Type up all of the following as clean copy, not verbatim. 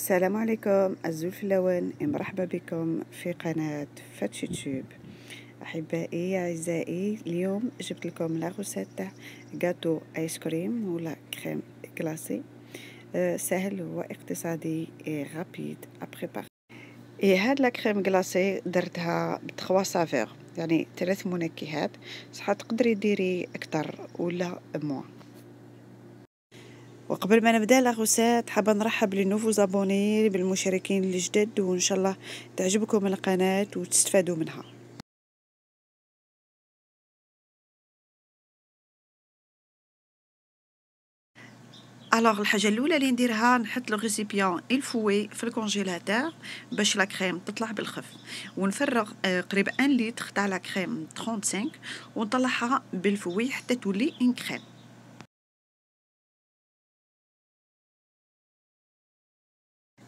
السلام عليكم أزول في اللون، مرحبا بكم في قناة فاتش تيوب. أحبائي أعزائي، اليوم جبت لكم لا غوسيت تاع جاتو آيس كريم ولا كريم كلاسي سهل واقتصادي غابيد أبريبار. هاد لا كريم كلاسي درتها ب3 سافور، يعني 3 منكهات، صح تقدري ديري أكتر ولا موان. وقبل ما نبدا لا غوسات حابه نرحب لي نوفو زابوني بالمشاركين الجدد، وان شاء الله تعجبكم القناه وتستفادوا منها. الوغ الحاجه الاولى اللي نديرها نحط لو ريسيبيون الفوي في الكونجيلاتور باش لا كريم تطلع بالخف، ونفرغ قريب 1 لتر تاع لا كريم 35 ونطلعها بالفوي حتى تولي ان كريم.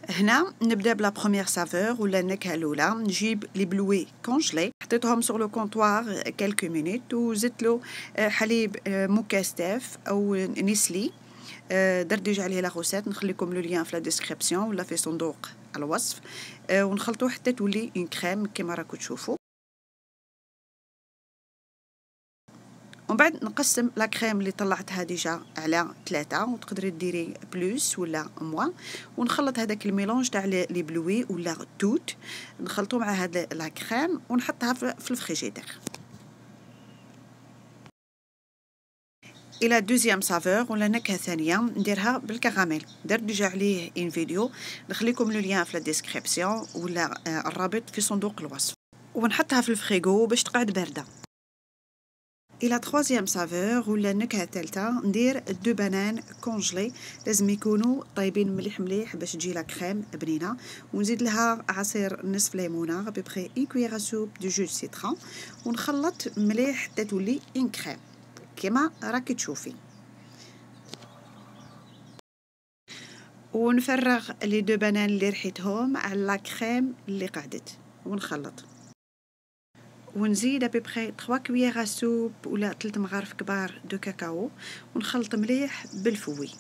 هنا نبدا بلا بروميير سافور ولا النكهه الاولى. نجيب لي بلوي كونجلي، حطيتهم سور لو كونطوار كالكو مينوت، وزدت له حليب مكثف او نسلي. درت ديجا عليه لا غوسيت، نخليكم لو لين في لا ديسكريبسيون ولا في صندوق الوصف، ونخلطوه حتى تولي اون كريم كما راكم تشوفوا. ومن بعد نقسم لا كريم اللي طلعتها ديجا على 3، وتقدري ديري بلوس ولا موان، ونخلط هذاك الميلونج تاع لي بلوي ولا توت، نخلطو مع هاد لا كريم ونحطها في الفريجيدير. الى دوزيام سافور ولا نكهه ثانيه نديرها بالكراميل. درت ديجا عليه ان فيديو، نخليكم لو لين في لا ديسكريبسيون ولا الرابط في صندوق الوصف، ونحطها في الفريغو باش تقعد بارده. الى تخوازيام سافور ولا نكهه ثالثه ندير 2 بنان كونجلي، لازم يكونوا طايبين مليح مليح باش تجي لا كريم بنينه، ونزيد لها عصير نصف ليمونه ببخي اون كويير سوب دو جو سيترون، ونخلط مليح حتى تولي ان كريم كما راكي تشوفي. ونفرغ لي 2 بنان اللي رحيتهم على لا كريم اللي قعدت، ونخلط، ونزيد ببخي 3 كويير سوب ولا 3 مغارف كبار دو كاكاو، ونخلط مليح بالفوي.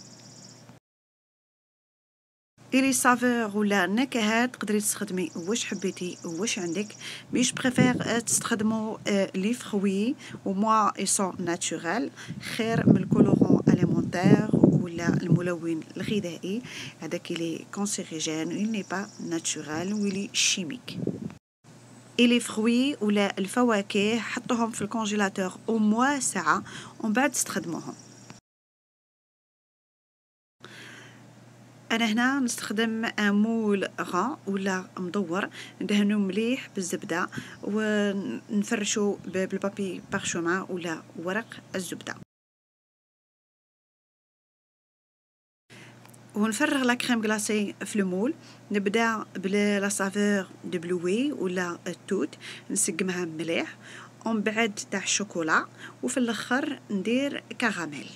لي سافور ولا نكهات تقدري تستخدمي واش حبيتي واش عندك، مي جو بريفير تستخدموا لي فروي وموا اي سون ناتوريل خير من الكولورون اليمونتير ولا الملون الغذائي هذاك لي كونسيريجين ويل ني با ناتوريل ويلي شيميك. لي فروي ولا الفواكه حطوهم في الكونجيلاتور او موا ساعه ومن بعد استخدموهم. انا هنا نستخدم مول غا ولا مدور، ندهنو مليح بالزبده ونفرشو بالبابي بارشومان ولا ورق الزبده، ونفرغ لا كريم غلاسي في المول. نبدا بلا سافور دو بلوي ولا التوت، نسقمها مليح، ومن بعد تاع الشوكولا، وفي الاخر ندير كراميل.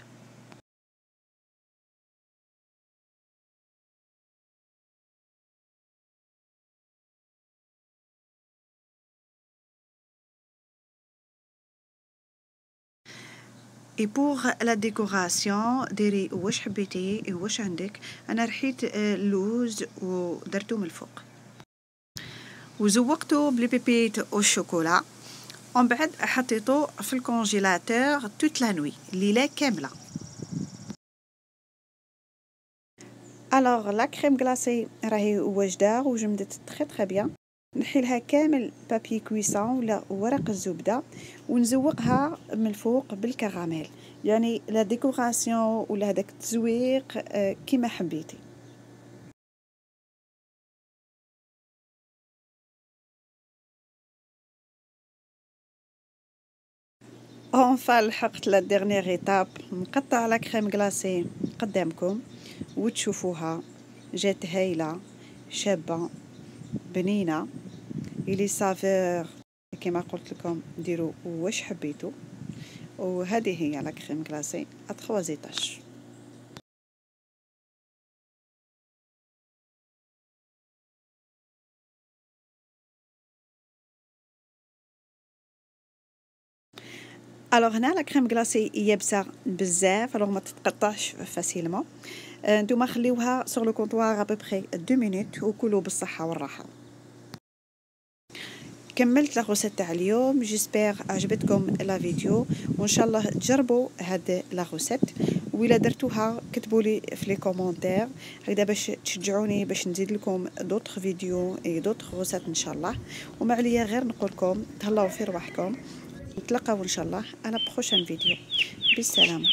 اي بوغ لا ديكوراسيون ديري واش حبيتي واش عندك. انا رحيت اللوز ودرتو من الفوق، وزوقته بلي بيبيت او الشوكولا، ومن بعد حطيته في الكونجيلاتور توت لا نوي ليله كامله. الوغ لا كريم غلاسي راهي واجده وجمدت تري بيان. نحيلها كامل بابي كويسون ولا ورق الزبده، ونزوقها من الفوق بالكراميل، يعني لا ديكوراسيون ولا هذاك التزويق كيما حبيتي. اونفا لحقت لا ديرنيير ايتاب، نقطع لا كريم غلاسي قدامكم وتشوفوها جات هايله شابه بنينه. لي سافور كما قلت لكم ديروا واش حبيتوا، وهذه هي لا كريم غلاسي ا 3 زيتاج. الوغ هنا لا كريم غلاسي يابسه بزاف، الوغ ما تتقطعش فاسيلمون. نتوما خليوها سور لو كونطوار ابوبخي 2 مينوت وكلوا بالصحه والراحه. كملت لا غوسيت تاع اليوم. جيسبر عجبتكم لا فيديو وان شاء الله تجربوا هاد لا غوسيت، وإلا درتوها كتبوا لي في لي كومونتير هكذا باش تشجعوني باش نزيد لكم دوطخ فيديو اي دوطخ غوسيت ان شاء الله. وما عليا غير نقول لكم تهلاو في رواحكم، نتلاقاو ان شاء الله على بروشان فيديو. بالسلامه.